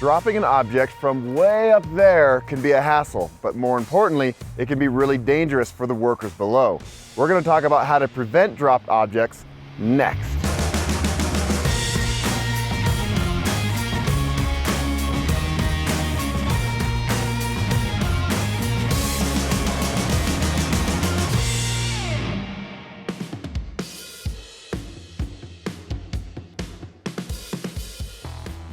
Dropping an object from way up there can be a hassle, but more importantly, it can be really dangerous for the workers below. We're going to talk about how to prevent dropped objects next.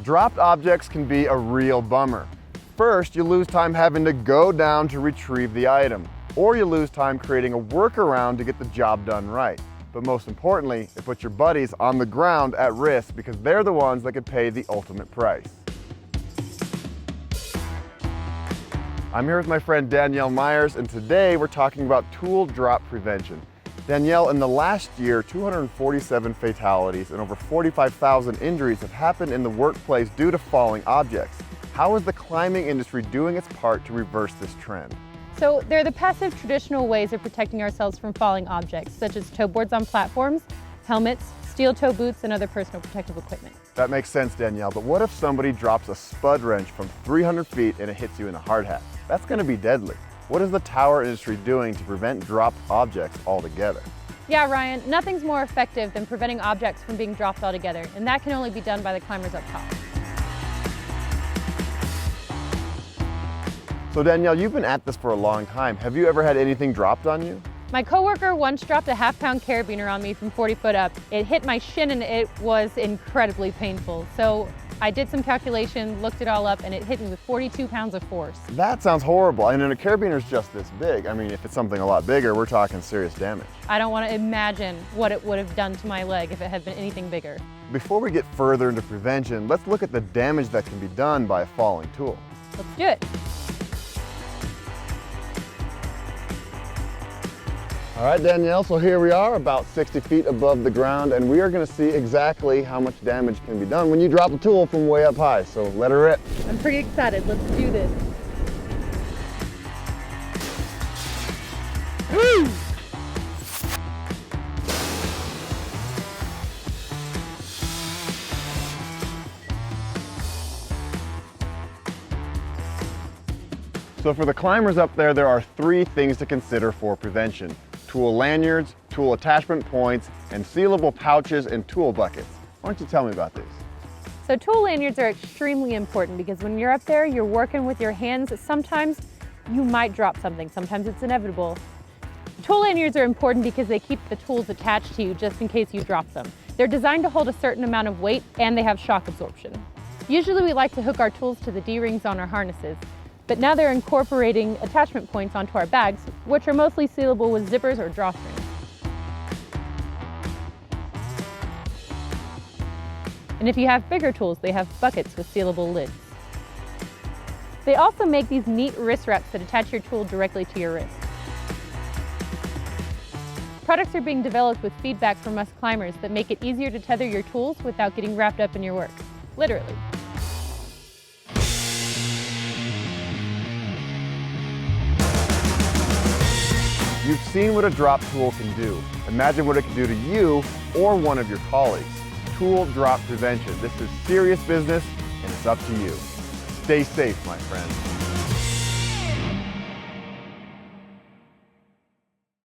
Dropped objects can be a real bummer. First, you lose time having to go down to retrieve the item, or you lose time creating a workaround to get the job done right. But most importantly, it puts your buddies on the ground at risk because they're the ones that could pay the ultimate price. I'm here with my friend Danielle Myers, and today we're talking about tool drop prevention. Danielle, in the last year, 247 fatalities and over 45,000 injuries have happened in the workplace due to falling objects. How is the climbing industry doing its part to reverse this trend? So there are the passive traditional ways of protecting ourselves from falling objects, such as toe boards on platforms, helmets, steel toe boots, and other personal protective equipment. That makes sense, Danielle, but what if somebody drops a spud wrench from 300 feet and it hits you in the hard hat? That's going to be deadly. What is the tower industry doing to prevent dropped objects altogether? Yeah, Ryan, nothing's more effective than preventing objects from being dropped altogether, and that can only be done by the climbers up top. So Danielle, you've been at this for a long time. Have you ever had anything dropped on you? My coworker once dropped a half-pound carabiner on me from 40 foot up. It hit my shin and it was incredibly painful. So I did some calculation, looked it all up, and it hit me with 42 pounds of force. That sounds horrible. And a carabiner's just this big. I mean, if it's something a lot bigger, we're talking serious damage. I don't want to imagine what it would have done to my leg if it had been anything bigger. Before we get further into prevention, let's look at the damage that can be done by a falling tool. Let's do it. All right, Danielle, so here we are about 60 feet above the ground, and we are going to see exactly how much damage can be done when you drop a tool from way up high. So let her rip. I'm pretty excited. Let's do this. Woo! So for the climbers up there, there are 3 things to consider for prevention: tool lanyards, tool attachment points, and sealable pouches and tool buckets. Why don't you tell me about these? So tool lanyards are extremely important because when you're up there, you're working with your hands. Sometimes you might drop something, sometimes it's inevitable. Tool lanyards are important because they keep the tools attached to you just in case you drop them. They're designed to hold a certain amount of weight and they have shock absorption. Usually we like to hook our tools to the D-rings on our harnesses, but now they're incorporating attachment points onto our bags, which are mostly sealable with zippers or drawstrings. And if you have bigger tools, they have buckets with sealable lids. They also make these neat wrist wraps that attach your tool directly to your wrist. Products are being developed with feedback from us climbers that make it easier to tether your tools without getting wrapped up in your work, literally. You've seen what a drop tool can do. Imagine what it can do to you or one of your colleagues. Tool drop prevention. This is serious business and it's up to you. Stay safe, my friends.